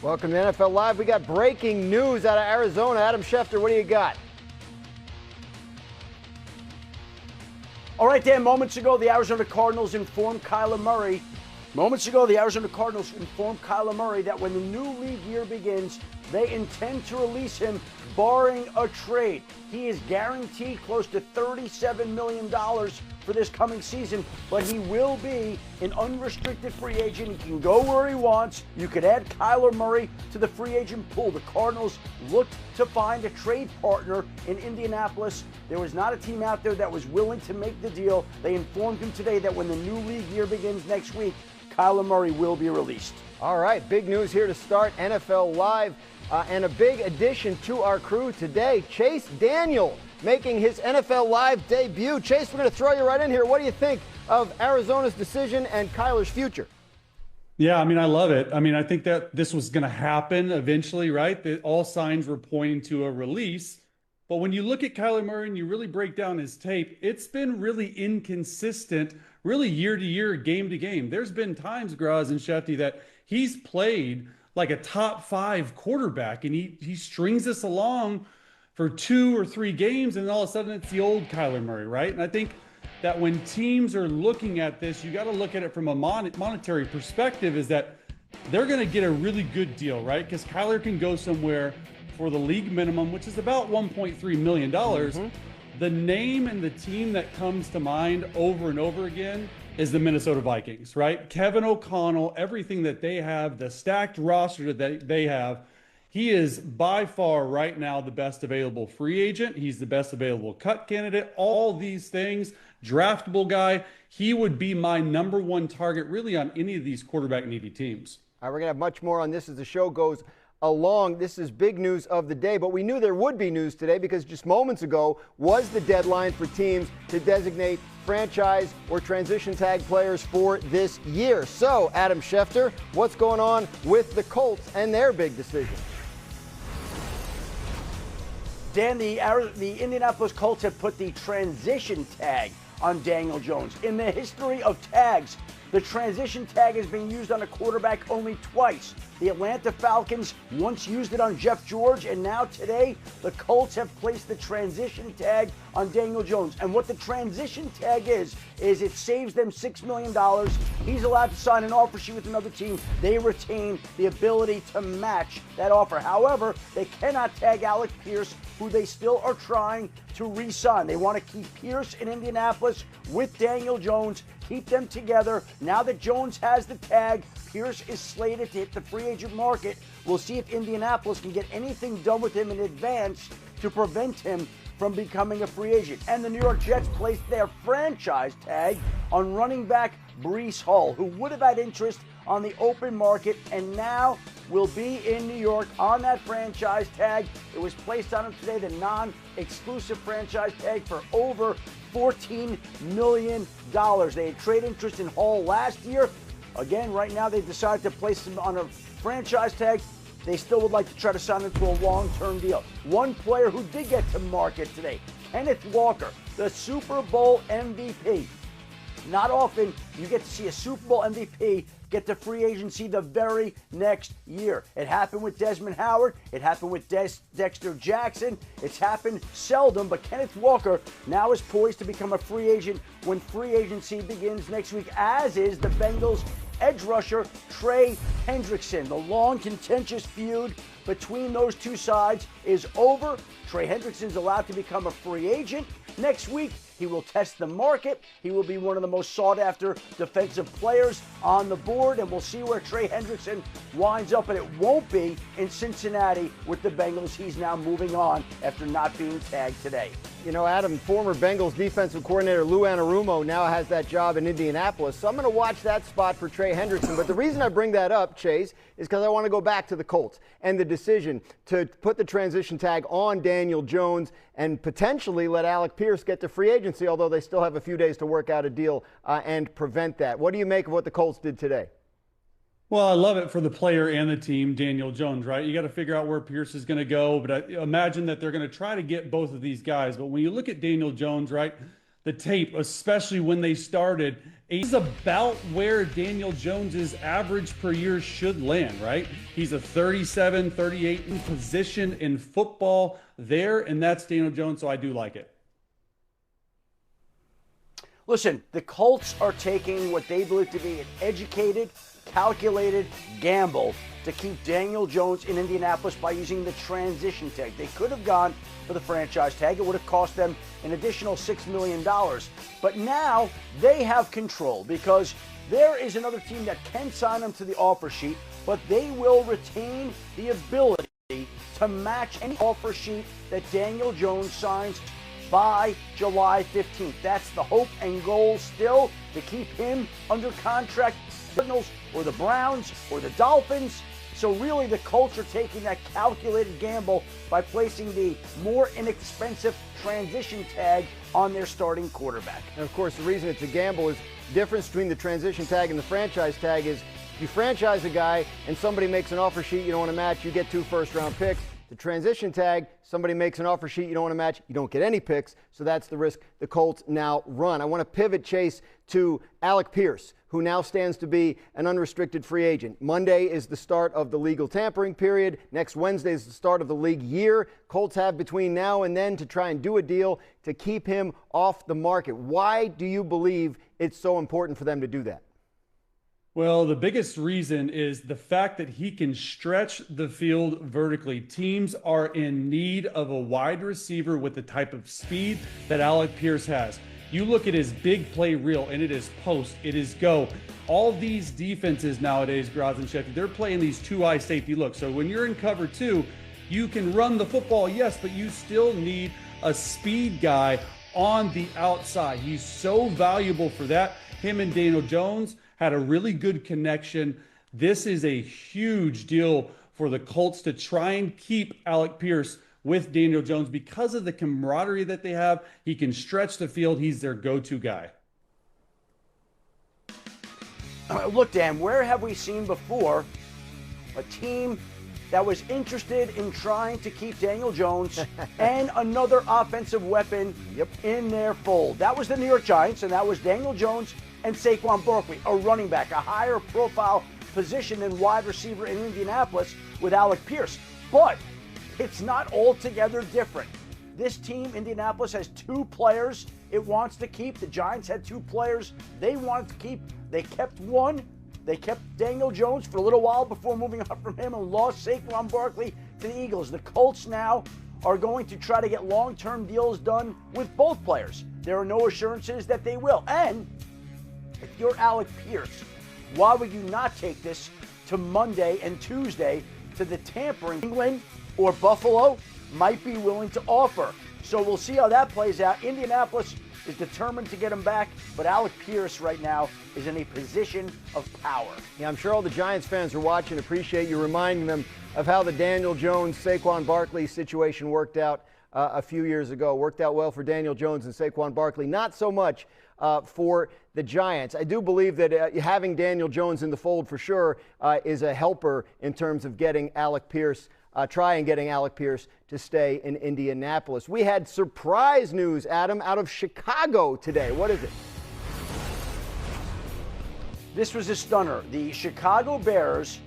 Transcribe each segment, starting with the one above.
Welcome to NFL Live. We got breaking news out of Arizona. Adam Schefter, what do you got? All right, Dan, moments ago, the Arizona Cardinals informed Kyler Murray that when the new league year begins, they intend to release him, barring a trade. He is guaranteed close to $37 million for this coming season, but he will be an unrestricted free agent. He can go where he wants. You could add Kyler Murray to the free agent pool. The Cardinals looked to find a trade partner in Indianapolis. There was not a team out there that was willing to make the deal. They informed him today that when the new league year begins next week, Kyler Murray will be released. All right, big news here to start NFL Live. And a big addition to our crew today, Chase Daniel, making his NFL Live debut. Chase, we're going to throw you right in here. What do you think of Arizona's decision and Kyler's future? Yeah, I love it. I think that this was going to happen eventually, right? That all signs were pointing to a release. But when you look at Kyler Murray and you really break down his tape, it's been really inconsistent, really year to year, game to game. There's been times, Graz and Shefty, that he's played like a top 5 quarterback, and he strings us along for 2 or 3 games, and all of a sudden it's the old Kyler Murray, right? And I think that when teams are looking at this, you got to look at it from a monetary perspective, is that they're going to get a really good deal, right? Because Kyler can go somewhere for the league minimum, which is about $1.3 million. The name and the team that comes to mind over and over again is the Minnesota Vikings, right? Kevin O'Connell, everything that they have, the stacked roster that they have, he is by far right now the best available free agent. He's the best available cut candidate, all these things, draftable guy. He would be my #1 target really on any of these quarterback needy teams. All right, we're going to have much more on this as the show goes along. This is big news of the day, but we knew there would be news today because just moments ago was the deadline for teams to designate franchise or transition tag players for this year. So, Adam Schefter, what's going on with the Colts and their big decision? Dan, the Indianapolis Colts have put the transition tag on Daniel Jones. In the history of tags, the transition tag has been used on a quarterback only twice. The Atlanta Falcons once used it on Jeff George, and now today the Colts have placed the transition tag on Daniel Jones. And what the transition tag is it saves them $6 million. He's allowed to sign an offer sheet with another team. They retain the ability to match that offer. However, they cannot tag Alec Pierce, who they still are trying to re-sign. They want to keep Pierce in Indianapolis with Daniel Jones, keep them together. Now that Jones has the tag, Pierce is slated to hit the free agent market. We'll see if Indianapolis can get anything done with him in advance to prevent him from becoming a free agent. And the New York Jets placed their franchise tag on running back Breece Hall, who would have had interest on the open market and now will be in New York on that franchise tag. It was placed on him today, the non-exclusive franchise tag, for over $14 million. They had trade interest in Hall last year. Again, right now they've decided to place him on a franchise tag. They still would like to try to sign him to a long-term deal. One player who did get to market today, Kenneth Walker, the Super Bowl MVP. Not often you get to see a Super Bowl MVP get to free agency the very next year. It happened with Desmond Howard. It happened with Dexter Jackson. It's happened seldom, but Kenneth Walker now is poised to become a free agent when free agency begins next week, as is the Bengals edge rusher Trey Hendrickson. The long, contentious feud between those two sides is over. Trey Hendrickson's allowed to become a free agent next week. He will test the market. He will be one of the most sought-after defensive players on the board, and we'll see where Trey Hendrickson winds up, and it won't be in Cincinnati with the Bengals. He's now moving on after not being tagged today. You know, Adam, former Bengals defensive coordinator Lou Anarumo now has that job in Indianapolis, so I'm going to watch that spot for Trey Hendrickson. But the reason I bring that up, Chase, is because I want to go back to the Colts and the decision to put the transition tag on Daniel Jones and potentially let Alec Pierce get to free agency, although they still have a few days to work out a deal and prevent that. What do you make of what the Colts did today? Well, I love it for the player and the team, Daniel Jones, right? You got to figure out where Pierce is going to go, but I imagine that they're going to try to get both of these guys. But when you look at Daniel Jones, right, the tape, especially when they started, is about where Daniel Jones's average per year should land, right? He's a 37, 38 position in football there, and that's Daniel Jones, so I do like it. Listen, the Colts are taking what they believe to be an educated, calculated gamble to keep Daniel Jones in Indianapolis by using the transition tag. They could have gone for the franchise tag. It would have cost them an additional $6 million. But now they have control because there is another team that can sign them to the offer sheet, but they will retain the ability to match any offer sheet that Daniel Jones signs by July 15th. That's the hope and goal still, to keep him under contract. Cardinals or the Browns or the Dolphins. So really the Colts are taking that calculated gamble by placing the more inexpensive transition tag on their starting quarterback. And of course, the reason it's a gamble is the difference between the transition tag and the franchise tag is you franchise a guy and somebody makes an offer sheet you don't want to match, you get 2 first-round picks. The transition tag, somebody makes an offer sheet you don't want to match, you don't get any picks, so that's the risk the Colts now run. I want to pivot, Chase, to Alec Pierce, who now stands to be an unrestricted free agent. Monday is the start of the legal tampering period. Next Wednesday is the start of the league year. Colts have between now and then to try and do a deal to keep him off the market. Why do you believe it's so important for them to do that? Well, the biggest reason is the fact that he can stretch the field vertically. Teams are in need of a wide receiver with the type of speed that Alec Pierce has. You look at his big play reel, and it is post, it is go. All these defenses nowadays, Graz and Sheffield, they're playing these 2-eye safety looks. So when you're in cover 2, you can run the football, yes, but you still need a speed guy on the outside. He's so valuable for that. Him and Daniel Jones had a really good connection. This is a huge deal for the Colts to try and keep Alec Pierce with Daniel Jones because of the camaraderie that they have. He can stretch the field. He's their go-to guy. Look, Dan, where have we seen before a team that was interested in trying to keep Daniel Jones and another offensive weapon in their fold? That was the New York Giants, and that was Daniel Jones and Saquon Barkley, a running back, a higher profile position than wide receiver in Indianapolis with Alec Pierce. But it's not altogether different. This team, Indianapolis, has 2 players it wants to keep. The Giants had 2 players they wanted to keep. They kept one. They kept Daniel Jones for a little while before moving on from him and lost Saquon Barkley to the Eagles. The Colts now are going to try to get long-term deals done with both players. There are no assurances that they will. And if you're Alec Pierce, why would you not take this to Monday and Tuesday to the tampering? England or Buffalo might be willing to offer. So we'll see how that plays out. Indianapolis is determined to get him back, but Alec Pierce right now is in a position of power. Yeah, I'm sure all the Giants fans are watching. Appreciate you reminding them of how the Daniel Jones, Saquon Barkley situation worked out a few years ago. Worked out well for Daniel Jones and Saquon Barkley. Not so much for the Giants. I do believe that having Daniel Jones in the fold for sure is a helper in terms of getting Alec Pierce, getting Alec Pierce to stay in Indianapolis. We had surprise news, Adam, out of Chicago today. What is it? This was a stunner. The Chicago Bears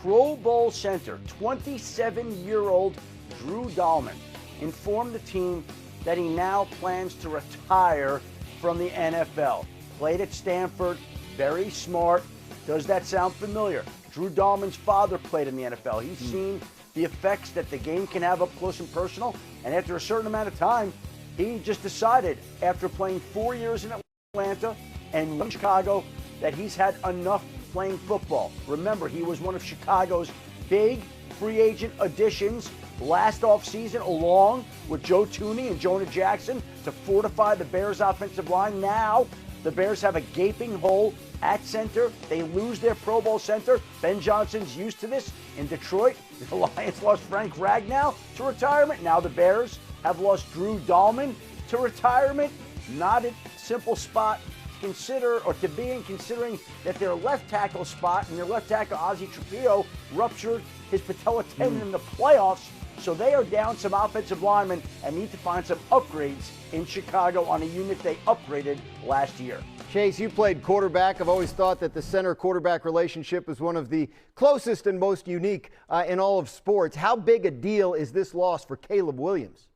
Pro Bowl center, 27-year-old Drew Dahlman, informed the team that he now plans to retire from the NFL. Played at Stanford, very smart. Does that sound familiar? Drew Dahlman's father played in the NFL. He's seen the effects that the game can have up close and personal, and after a certain amount of time, he just decided, after playing 4 years in Atlanta and in Chicago, that he's had enough playing football. Remember, he was one of Chicago's big free agent additions last offseason, along with Joe Thuney and Jonah Jackson, to fortify the Bears' offensive line. Now, the Bears have a gaping hole at center. They lose their Pro Bowl center. Ben Johnson's used to this in Detroit. The Lions lost Frank Ragnow to retirement. Now the Bears have lost Drew Dahlman to retirement. Not a simple spot to consider or to be in, considering that their left tackle spot and their left tackle Ozzie Trujillo ruptured his patella tendon in the playoffs So they are down some offensive linemen and need to find some upgrades in Chicago on a unit they upgraded last year. Chase, you played quarterback. I've always thought that the center-quarterback relationship is one of the closest and most unique in all of sports. How big a deal is this loss for Caleb Williams?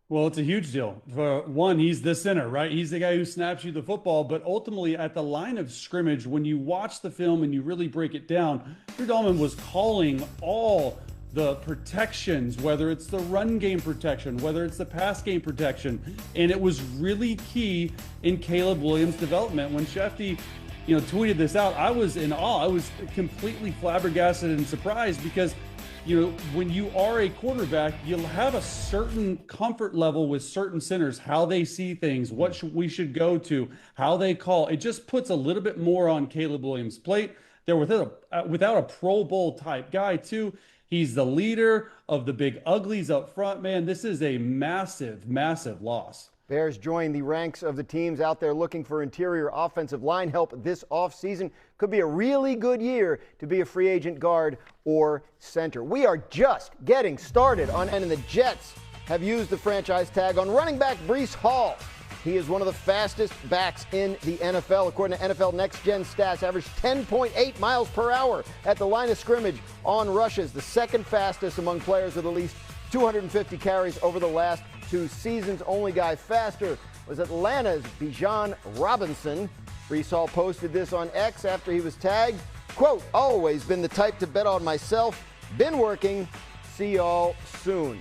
Well, it's a huge deal. For one, he's the center, right? He's the guy who snaps you the football. But ultimately, at the line of scrimmage, when you watch the film and you really break it down, Drew Dalman was calling all the protections, whether it's the run game protection, whether it's the pass game protection. And it was really key in Caleb Williams' development. When Shefty, tweeted this out, I was in awe. I was completely flabbergasted and surprised because, when you are a quarterback, you'll have a certain comfort level with certain centers, how they see things, what we should go to, how they call. It just puts a little bit more on Caleb Williams' plate. They're without a Pro Bowl type guy, too. He's the leader of the big uglies up front, man. This is a massive, massive loss. Bears join the ranks of the teams out there looking for interior offensive line help this offseason. Could be a really good year to be a free agent guard or center. We are just getting started and the Jets have used the franchise tag on running back Breece Hall. He is one of the fastest backs in the NFL. According to NFL Next Gen stats, averaged 10.8 miles per hour at the line of scrimmage on rushes, the second fastest among players with at least 250 carries over the last 2 seasons. Only guy faster was Atlanta's Bijan Robinson. Breece Hall posted this on X after he was tagged. Quote, always been the type to bet on myself. Been working. See y'all soon.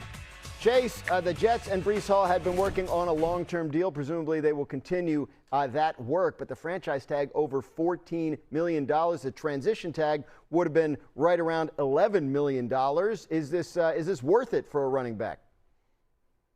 Chase, the Jets and Breece Hall had been working on a long-term deal. Presumably they will continue that work, but the franchise tag over $14 million. The transition tag would have been right around $11 million. Is this worth it for a running back?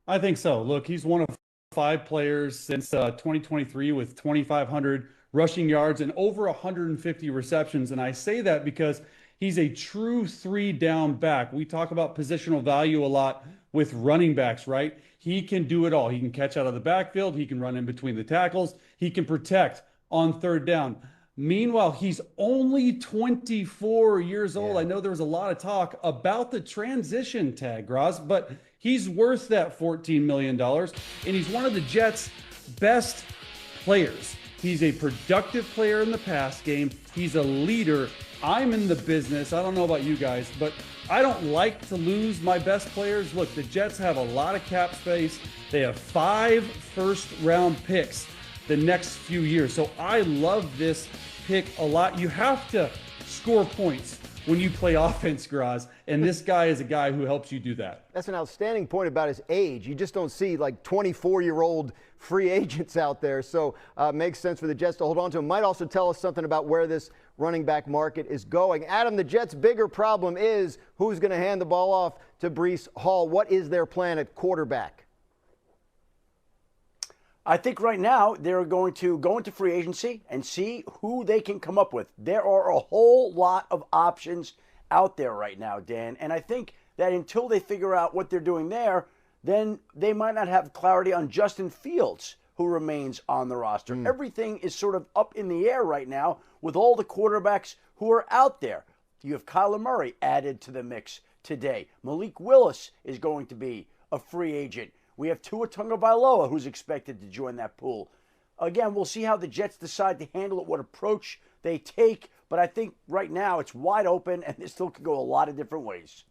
I think so. Look, he's one of 5 players since 2023 with 2,500 rushing yards and over 150 receptions. And I say that because he's a true 3-down back. We talk about positional value a lot with running backs, right? He can do it all. He can catch out of the backfield. He can run in between the tackles. He can protect on 3rd down. Meanwhile, he's only 24 years old. Yeah. I know there was a lot of talk about the transition tag, Graz, but he's worth that $14 million, and he's one of the Jets' best players. He's a productive player in the pass game. He's a leader. I'm in the business. I don't know about you guys, but I don't like to lose my best players. Look, the Jets have a lot of cap space. They have 5 first-round picks the next few years. So I love this pick a lot. You have to score points when you play offense, Graz, and this guy is a guy who helps you do that. That's an outstanding point about his age. You just don't see like 24-year-old free agents out there, so makes sense for the Jets to hold on to him. Might also tell us something about where this running back market is going. Adam, the Jets' bigger problem is who's going to hand the ball off to Breece Hall. What is their plan at quarterback? I think right now they're going to go into free agency and see who they can come up with. There are a whole lot of options out there right now, Dan, and I think that until they figure out what they're doing there, then they might not have clarity on Justin Fields, who remains on the roster. Everything is sort of up in the air right now with all the quarterbacks who are out there. You have Kyler Murray added to the mix today. Malik Willis is going to be a free agent. We have Tua Tagovailoa, who's expected to join that pool. Again, we'll see how the Jets decide to handle it, what approach they take. But I think right now it's wide open, and this still could go a lot of different ways.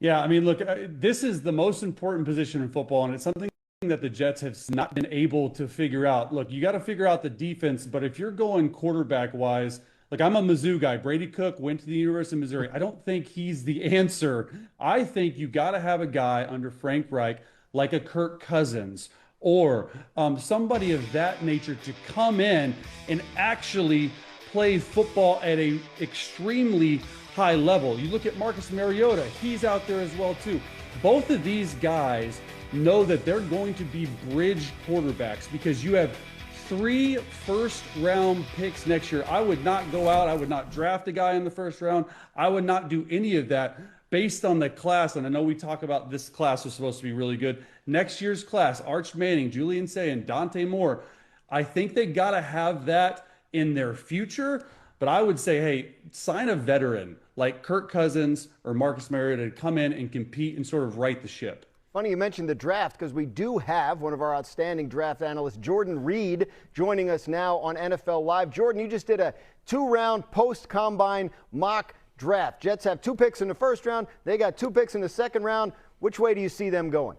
Yeah, I mean, look, this is the most important position in football, and it's something that the Jets have not been able to figure out. Look, you got to figure out the defense, but if you're going quarterback-wise, like I'm a Mizzou guy. Brady Cook went to the University of Missouri. I don't think he's the answer. I think you got to have a guy under Frank Reich like a Kirk Cousins or somebody of that nature to come in and actually play football at a extremely high level. You look at Marcus Mariota. He's out there as well, too. Both of these guys know that they're going to be bridge quarterbacks because you have 3 first-round picks next year. I would not go out. I would not draft a guy in the first round. I would not do any of that based on the class. And I know we talk about this class was supposed to be really good. Next year's class, Arch Manning, Julian Sayin, Dante Moore, I think they got to have that in their future. But I would say, hey, sign a veteran like Kirk Cousins or Marcus Mariota to come in and compete and sort of right the ship. Funny you mentioned the draft, because we do have one of our outstanding draft analysts, Jordan Reed, joining us now on NFL Live. Jordan, you just did a 2-round post-combine mock draft. Jets have 2 picks in the first round. They got 2 picks in the second round. Which way do you see them going?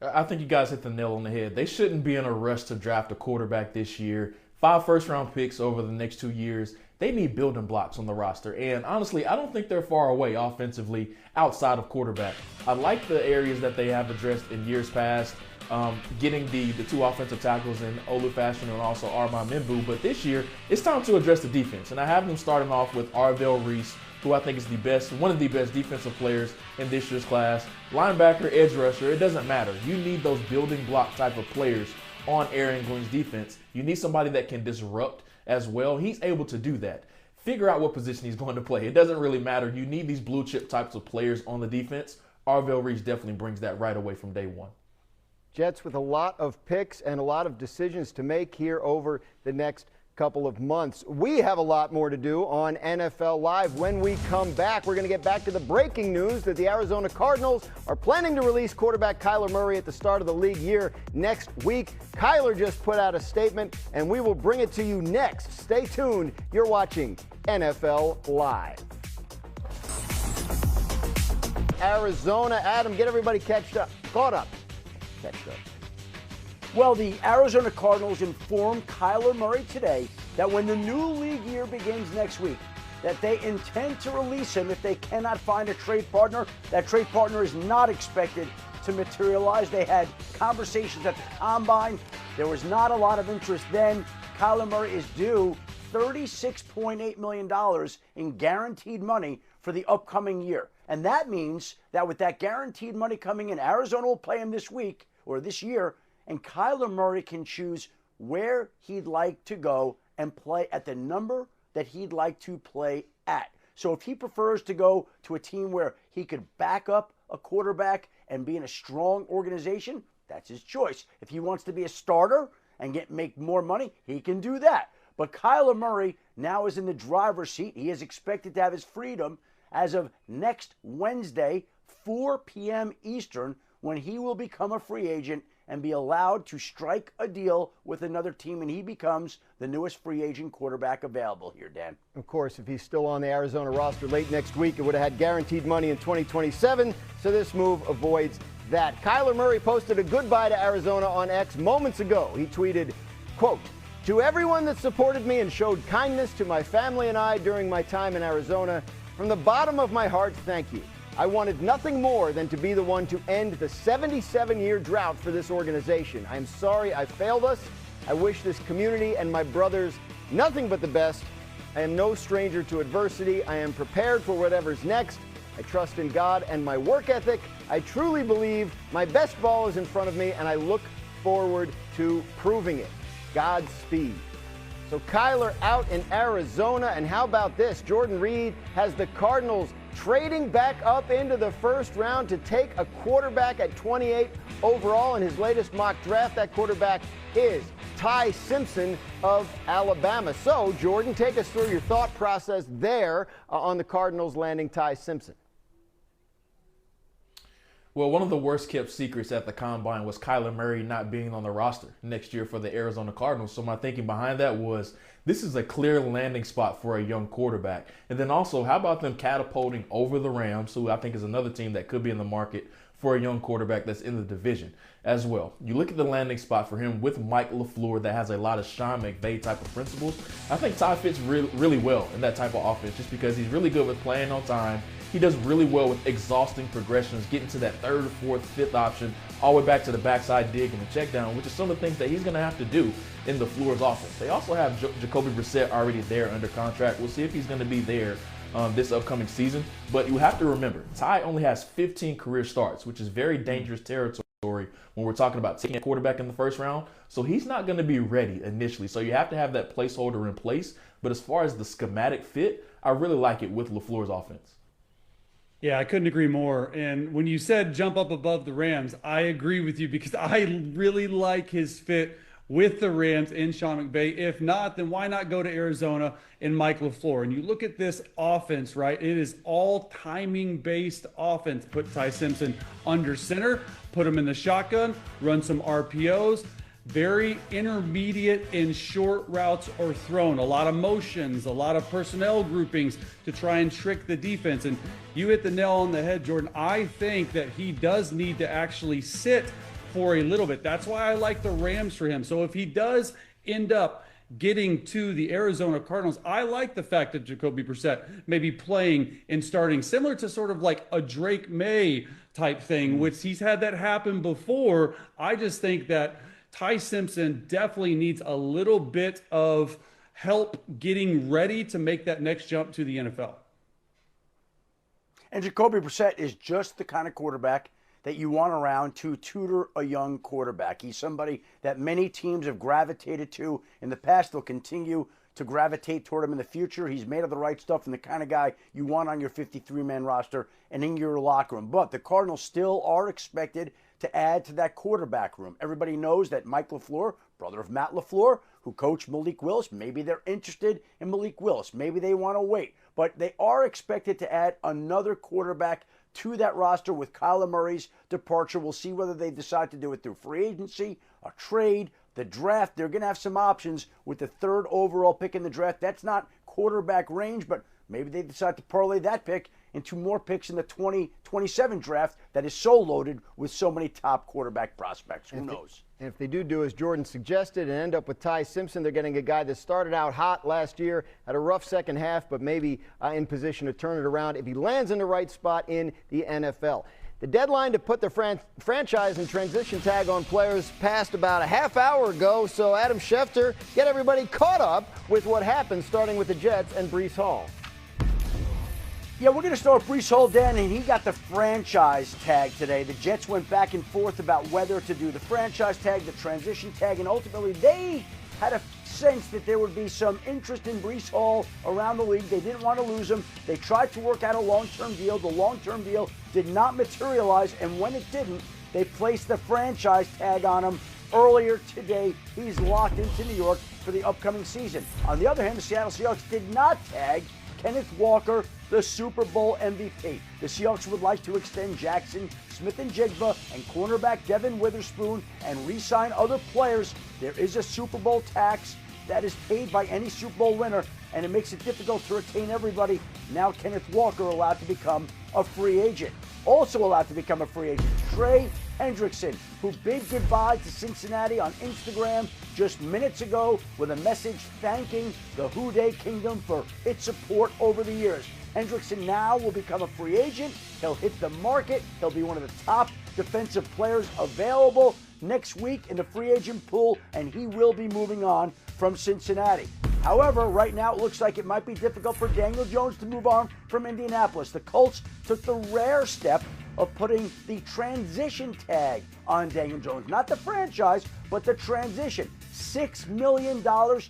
I think you guys hit the nail on the head. They shouldn't be in a rush to draft a quarterback this year. 5 first-round picks over the next 2 years. They need building blocks on the roster. And honestly, I don't think they're far away offensively outside of quarterback. I like the areas that they have addressed in years past, getting the 2 offensive tackles in Olu Fashion and also Armand Mimbu. But this year, it's time to address the defense. And I have them starting off with Arvell Reese, who I think is one of the best defensive players in this year's class. Linebacker, edge rusher, it doesn't matter. You need those building block type of players on Aaron Glenn's defense. You need somebody that can disrupt as well. He's able to do that. Figure out what position he's going to play. It doesn't really matter. You need these blue chip types of players on the defense. Arvell Reese definitely brings that right away from day one. Jets with a lot of picks and a lot of decisions to make here over the next couple of months. We have a lot more to do on NFL Live. When we come back, we're going to get back to the breaking news that the Arizona Cardinals are planning to release quarterback Kyler Murray at the start of the league year next week. Kyler just put out a statement, and we will bring it to you next. Stay tuned. You're watching NFL Live. Arizona, Adam, get everybody caught up. Well, the Arizona Cardinals informed Kyler Murray today that when the new league year begins next week, that they intend to release him if they cannot find a trade partner. That trade partner is not expected to materialize. They had conversations at the Combine. There was not a lot of interest then. Kyler Murray is due $36.8 million in guaranteed money for the upcoming year. And that means that with that guaranteed money coming in, Arizona will play him this week or this year, and Kyler Murray can choose where he'd like to go and play at the number that he'd like to play at. So if he prefers to go to a team where he could back up a quarterback and be in a strong organization, that's his choice. If he wants to be a starter and make more money, he can do that. But Kyler Murray now is in the driver's seat. He is expected to have his freedom as of next Wednesday, 4 p.m. Eastern, when he will become a free agent and be allowed to strike a deal with another team, and he becomes the newest free agent quarterback available here, Dan. Of course, if he's still on the Arizona roster late next week, it would have had guaranteed money in 2027, so this move avoids that. Kyler Murray posted a goodbye to Arizona on X moments ago. He tweeted, quote, "To everyone that supported me and showed kindness to my family and I during my time in Arizona, from the bottom of my heart, thank you. I wanted nothing more than to be the one to end the 77-year drought for this organization. I am sorry I failed us. I wish this community and my brothers nothing but the best. I am no stranger to adversity. I am prepared for whatever's next. I trust in God and my work ethic. I truly believe my best ball is in front of me, and I look forward to proving it. Godspeed." So Kyler out in Arizona, and how about this? Jordan Reed has the Cardinals trading back up into the first round to take a quarterback at 28 overall in his latest mock draft. That quarterback is Ty Simpson of Alabama. So, Jordan, take us through your thought process there on the Cardinals landing Ty Simpson. Well, one of the worst kept secrets at the Combine was Kyler Murray not being on the roster next year for the Arizona Cardinals. So my thinking behind that was, this is a clear landing spot for a young quarterback. And then also, how about them catapulting over the Rams, who I think is another team that could be in the market for a young quarterback that's in the division as well. You look at the landing spot for him with Mike LaFleur that has a lot of Sean McVay type of principles. I think Ty fits really well in that type of offense just because he's really good with playing on time. He does really well with exhausting progressions, getting to that third, fourth, fifth option, all the way back to the backside dig and the check down, which is some of the things that he's going to have to do in the LaFleur's offense. They also have Jacoby Brissett already there under contract. We'll see if he's going to be there this upcoming season. But you have to remember, Ty only has 15 career starts, which is very dangerous territory when we're talking about taking a quarterback in the first round. So he's not going to be ready initially. So you have to have that placeholder in place. But as far as the schematic fit, I really like it with LaFleur's offense. Yeah, I couldn't agree more. And when you said jump up above the Rams, I agree with you because I really like his fit with the Rams in Sean McVay. If not, then why not go to Arizona and Mike LaFleur? And you look at this offense, right? It is all timing-based offense. Put Ty Simpson under center, put him in the shotgun, run some RPOs. Very intermediate and short routes are thrown. A lot of motions, a lot of personnel groupings to try and trick the defense. And you hit the nail on the head, Jordan. I think that he does need to actually sit for a little bit. That's why I like the Rams for him. So if he does end up getting to the Arizona Cardinals, I like the fact that Jacoby Brissett may be playing and starting, similar to sort of like a Drake May type thing, which he's had that happen before. I just think that Ty Simpson definitely needs a little bit of help getting ready to make that next jump to the NFL. And Jacoby Brissett is just the kind of quarterback that you want around to tutor a young quarterback. He's somebody that many teams have gravitated to in the past. They'll continue to gravitate toward him in the future. He's made of the right stuff and the kind of guy you want on your 53-man roster and in your locker room. But the Cardinals still are expected to add to that quarterback room. Everybody knows that Mike LaFleur, brother of Matt LaFleur, who coached Malik Willis, maybe they're interested in Malik Willis. Maybe they want to wait. But they are expected to add another quarterback to that roster with Kyler Murray's departure. We'll see whether they decide to do it through free agency, a trade, the draft. They're going to have some options with the third overall pick in the draft. That's not quarterback range, but maybe they decide to parlay that pick into more picks in the 2027 draft that is so loaded with so many top quarterback prospects. Who knows? And if they do as Jordan suggested and end up with Ty Simpson, they're getting a guy that started out hot last year, had a rough second half, but maybe in position to turn it around if he lands in the right spot in the NFL. The deadline to put the franchise and transition tag on players passed about a half hour ago, so Adam Schefter, get everybody caught up with what happened, starting with the Jets and Breece Hall. Yeah, we're going to start with Breece Hall, Dan, and he got the franchise tag today. The Jets went back and forth about whether to do the franchise tag, the transition tag, and ultimately they had a sense that there would be some interest in Breece Hall around the league. They didn't want to lose him. They tried to work out a long-term deal. The long-term deal did not materialize, and when it didn't, they placed the franchise tag on him earlier today. He's locked into New York for the upcoming season. On the other hand, the Seattle Seahawks did not tag Kenneth Walker, the Super Bowl MVP. The Seahawks would like to extend Jackson Smith-Njigba and cornerback Devin Witherspoon and re-sign other players. There is a Super Bowl tax that is paid by any Super Bowl winner, and it makes it difficult to retain everybody. Now Kenneth Walker allowed to become a free agent. Also allowed to become a free agent, Trey Hendrickson, who bid goodbye to Cincinnati on Instagram just minutes ago with a message thanking the Houday Kingdom for its support over the years. Hendrickson now will become a free agent. He'll hit the market. He'll be one of the top defensive players available next week in the free agent pool, and he will be moving on from Cincinnati. However, right now it looks like it might be difficult for Daniel Jones to move on from Indianapolis. The Colts took the rare step of putting the transition tag on Daniel Jones. Not the franchise, but the transition. $6 million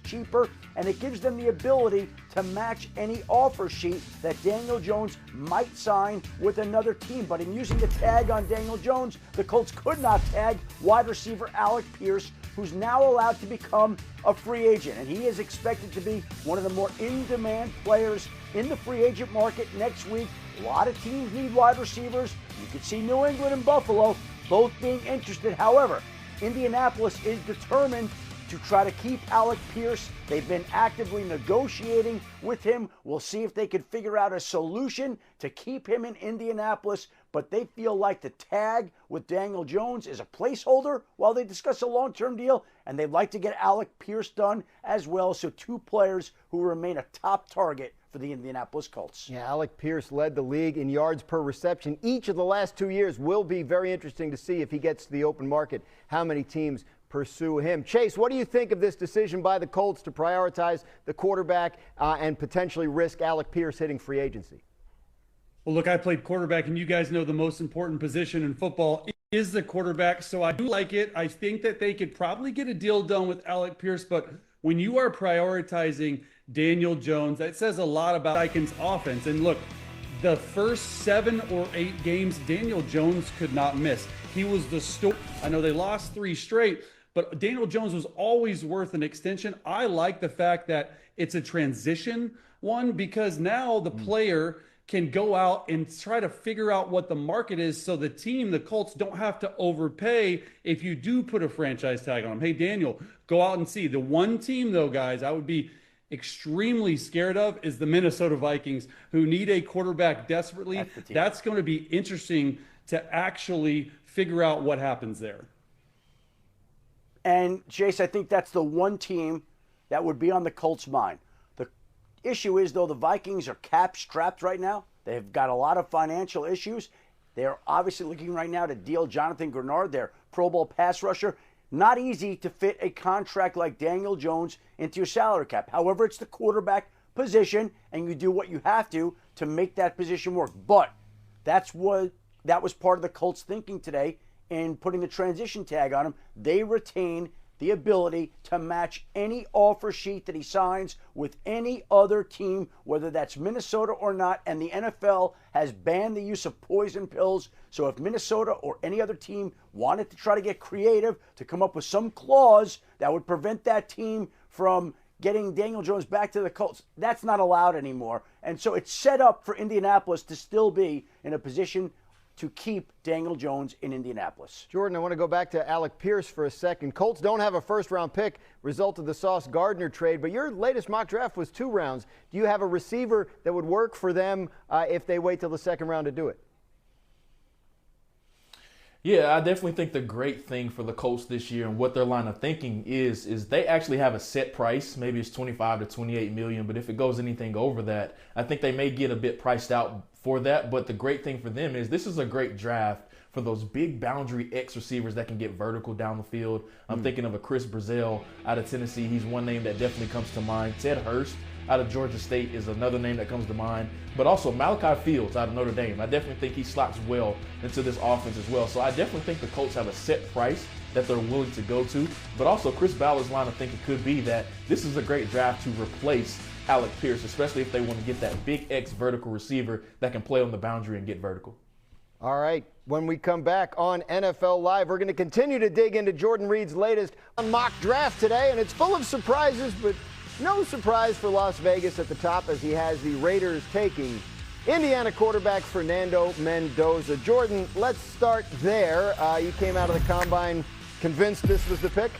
cheaper, and it gives them the ability to match any offer sheet that Daniel Jones might sign with another team. But in using the tag on Daniel Jones, the Colts could not tag wide receiver Alec Pierce, who's now allowed to become a free agent. And he is expected to be one of the more in-demand players in the free agent market next week. A lot of teams need wide receivers. You could see New England and Buffalo both being interested. However, Indianapolis is determined to try to keep Alec Pierce. They've been actively negotiating with him. We'll see if they can figure out a solution to keep him in Indianapolis, but they feel like the tag with Daniel Jones is a placeholder while they discuss a long-term deal, and they'd like to get Alec Pierce done as well. So two players who remain a top target for the Indianapolis Colts. Yeah, Alec Pierce led the league in yards per reception each of the last 2 years. Will be very interesting to see if he gets to the open market, how many teams pursue him. Chase, what do you think of this decision by the Colts to prioritize the quarterback and potentially risk Alec Pierce hitting free agency? Well, look, I played quarterback, and you guys know the most important position in football is the quarterback, so I do like it. I think that they could probably get a deal done with Alec Pierce, but when you are prioritizing Daniel Jones, that says a lot about Vikings offense. And look, the first 7 or 8 games, Daniel Jones could not miss. He was the story. I know they lost 3 straight, but Daniel Jones was always worth an extension. I like the fact that it's a transition one because now the player can go out and try to figure out what the market is so the team, the Colts, don't have to overpay if you do put a franchise tag on them. Hey, Daniel, go out and see. The one team, though, guys, I would be extremely scared of is the Minnesota Vikings, who need a quarterback desperately. That's going to be interesting to actually figure out what happens there. And, Jace, I think that's the one team that would be on the Colts' mind. The issue is, though, the Vikings are cap-strapped right now. They've got a lot of financial issues. They're obviously looking right now to deal Jonathan Grenard, their Pro Bowl pass rusher. Not easy to fit a contract like Daniel Jones into your salary cap. However, it's the quarterback position, and you do what you have to make that position work. But that was part of the Colts' thinking today in putting the transition tag on him. They retain the ability to match any offer sheet that he signs with any other team, whether that's Minnesota or not, and the NFL has banned the use of poison pills. So if Minnesota or any other team wanted to try to get creative to come up with some clause that would prevent that team from getting Daniel Jones back to the Colts, that's not allowed anymore. And so it's set up for Indianapolis to still be in a position to keep Daniel Jones in Indianapolis. Jordan, I want to go back to Alec Pierce for a second. Colts don't have a first-round pick, result of the Sauce Gardner trade, but your latest mock draft was 2 rounds. Do you have a receiver that would work for them if they wait till the second round to do it? Yeah, I definitely think the great thing for the Colts this year and what their line of thinking is they actually have a set price. Maybe it's 25 to 28 million, but if it goes anything over that, I think they may get a bit priced out for that. But the great thing for them is this is a great draft for those big boundary X receivers that can get vertical down the field. I'm thinking of a Chris Brazile out of Tennessee. He's one name that definitely comes to mind. Ted Hurst out of Georgia State is another name that comes to mind. But also Malachi Fields out of Notre Dame. I definitely think he slots well into this offense as well. So I definitely think the Colts have a set price that they're willing to go to. But also Chris Ballard's line of thinking could be that this is a great draft to replace Alec Pierce, especially if they want to get that big X vertical receiver that can play on the boundary and get vertical. All right, when we come back on NFL Live, we're going to continue to dig into Jordan Reed's latest mock draft today, and it's full of surprises, but no surprise for Las Vegas at the top as he has the Raiders taking Indiana quarterback Fernando Mendoza. Jordan, let's start there. You came out of the combine convinced this was the pick?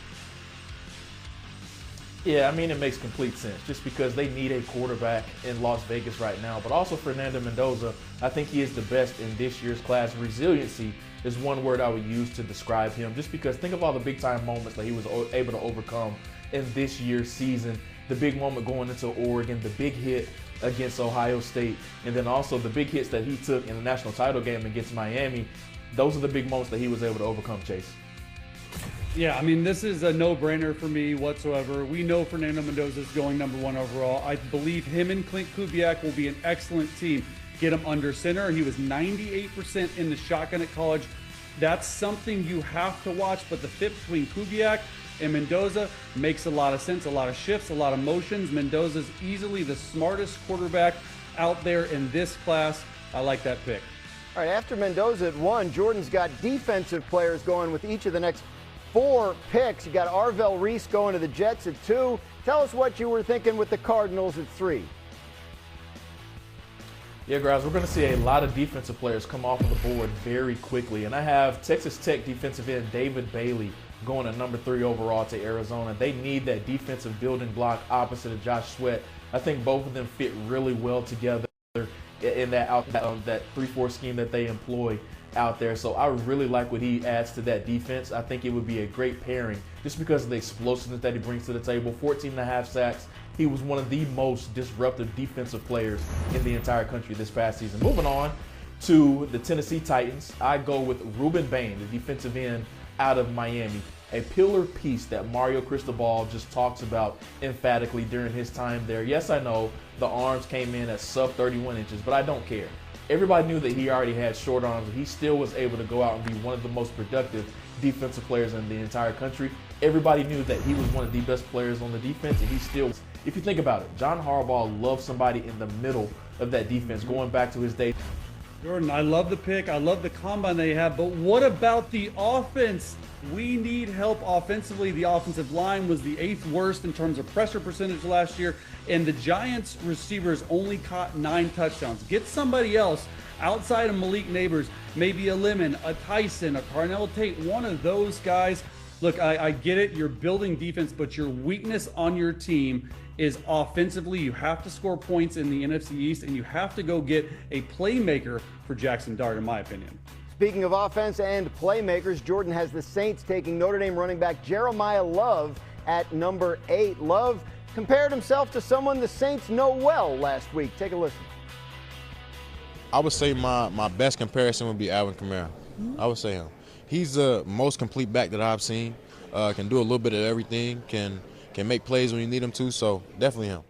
Yeah, I mean, it makes complete sense just because they need a quarterback in Las Vegas right now. But also Fernando Mendoza, I think he is the best in this year's class. Resiliency is one word I would use to describe him just because think of all the big-time moments that he was able to overcome in this year's season. The big moment going into Oregon, the big hit against Ohio State, and then also the big hits that he took in the national title game against Miami. Those are the big moments that he was able to overcome, Chase. Yeah, I mean, this is a no-brainer for me whatsoever. We know Fernando Mendoza is going #1 overall. I believe him and Clint Kubiak will be an excellent team. Get him under center. He was 98% in the shotgun at college. That's something you have to watch, but the fit between Kubiak and Mendoza makes a lot of sense, a lot of shifts, a lot of motions. Mendoza's easily the smartest quarterback out there in this class. I like that pick. All right, after Mendoza at 1, Jordan's got defensive players going with each of the next 4 picks. You got Arvell Reese going to the Jets at 2. Tell us what you were thinking with the Cardinals at 3. Yeah, guys, we're going to see a lot of defensive players come off of the board very quickly. And I have Texas Tech defensive end David Bailey going at #3 overall to Arizona. They need that defensive building block opposite of Josh Sweat. I think both of them fit really well together in that 3-4 scheme that they employ out there. So I really like what he adds to that defense. I think it would be a great pairing just because of the explosiveness that he brings to the table. 14.5 sacks. He was one of the most disruptive defensive players in the entire country this past season. Moving on to the Tennessee Titans, I go with Ruben Bain, the defensive end out of Miami. A pillar piece that Mario Cristobal just talks about emphatically during his time there. Yes, I know the arms came in at sub 31 inches, but I don't care. Everybody knew that he already had short arms, and he still was able to go out and be one of the most productive defensive players in the entire country. Everybody knew that he was one of the best players on the defense, and he still, if you think about it, John Harbaugh loves somebody in the middle of that defense, going back to his days Jordan, I love the pick. I love the combine they have, but what about the offense? We need help offensively. The offensive line was the 8th worst in terms of pressure percentage last year, and the Giants receivers only caught 9 touchdowns. Get somebody else outside of Malik Neighbors, maybe a Lemon, a Tyson, a Carnell Tate, one of those guys. Look, I get it. You're building defense, but your weakness on your team is offensively. You have to score points in the NFC East, and you have to go get a playmaker for Jackson Dart, in my opinion. Speaking of offense and playmakers, Jordan has the Saints taking Notre Dame running back Jeremiah Love at number 8. Love compared himself to someone the Saints know well last week. Take a listen. I would say my best comparison would be Alvin Kamara. I would say him. He's the most complete back that I've seen. Can do a little bit of everything. Can make plays when you need him to. So definitely him.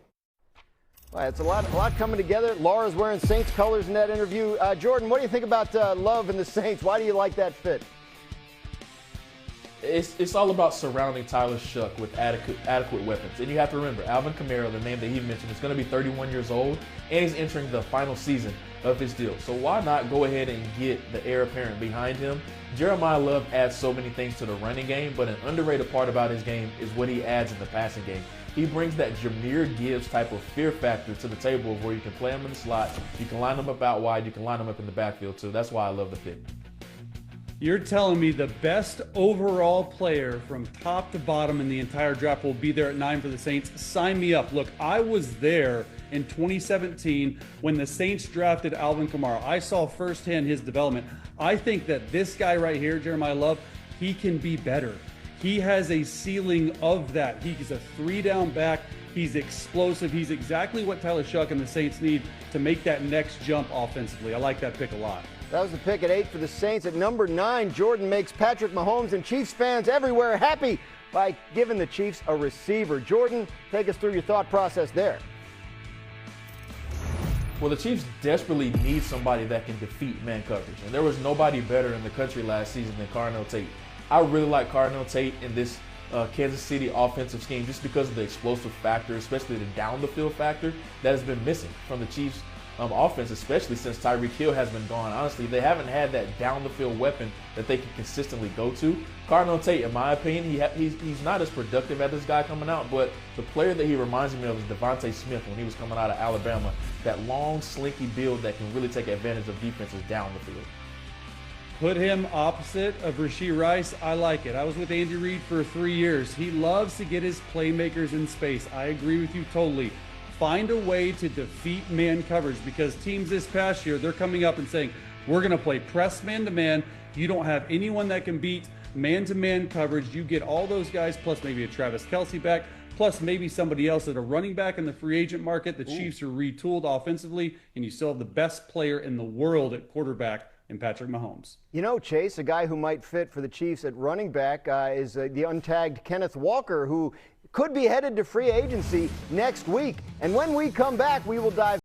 Well, it's a lot coming together. Laura's wearing Saints colors in that interview. Jordan, what do you think about Love and the Saints? Why do you like that fit? It's all about surrounding Tyler Shuck with adequate weapons. And you have to remember, Alvin Kamara, the name that he mentioned, is going to be 31 years old, and he's entering the final season of his deal. So why not go ahead and get the heir apparent behind him? Jeremiah Love adds so many things to the running game, but an underrated part about his game is what he adds in the passing game. He brings that Jahmyr Gibbs type of fear factor to the table where you can play him in the slot, you can line him up out wide, you can line him up in the backfield too. That's why I love the fit. You're telling me the best overall player from top to bottom in the entire draft will be there at 9 for the Saints? Sign me up. Look, I was there in 2017 when the Saints drafted Alvin Kamara. I saw firsthand his development. I think that this guy right here, Jeremiah Love, he can be better. He has a ceiling of that. He's a 3-down back. He's explosive. He's exactly what Tyler Shuck and the Saints need to make that next jump offensively. I like that pick a lot. That was the pick at 8 for the Saints. At number 9, Jordan makes Patrick Mahomes and Chiefs fans everywhere happy by giving the Chiefs a receiver. Jordan, take us through your thought process there. Well, the Chiefs desperately need somebody that can defeat man coverage, and there was nobody better in the country last season than Carnell Tate. I really like Carnell Tate in this Kansas City offensive scheme just because of the explosive factor, especially the down the field factor that has been missing from the Chiefs offense, especially since Tyreek Hill has been gone. Honestly, they haven't had that down the field weapon that they can consistently go to. Carnell Tate, in my opinion, he's not as productive as this guy coming out, but the player that he reminds me of is Devontae Smith when he was coming out of Alabama. That long, slinky build that can really take advantage of defenses down the field. Put him opposite of Rashee Rice. I like it. I was with Andy Reid for 3 years. He loves to get his playmakers in space. I agree with you totally. Find a way to defeat man coverage, because teams this past year, they're coming up and saying, we're going to play press man-to-man. You don't have anyone that can beat man-to-man coverage. You get all those guys, plus maybe a Travis Kelce back, plus maybe somebody else at a running back in the free agent market. The Chiefs are retooled offensively, and you still have the best player in the world at quarterback in Patrick Mahomes. You know, Chase, a guy who might fit for the Chiefs at running back is the untagged Kenneth Walker, who could be headed to free agency next week. And when we come back, we will dive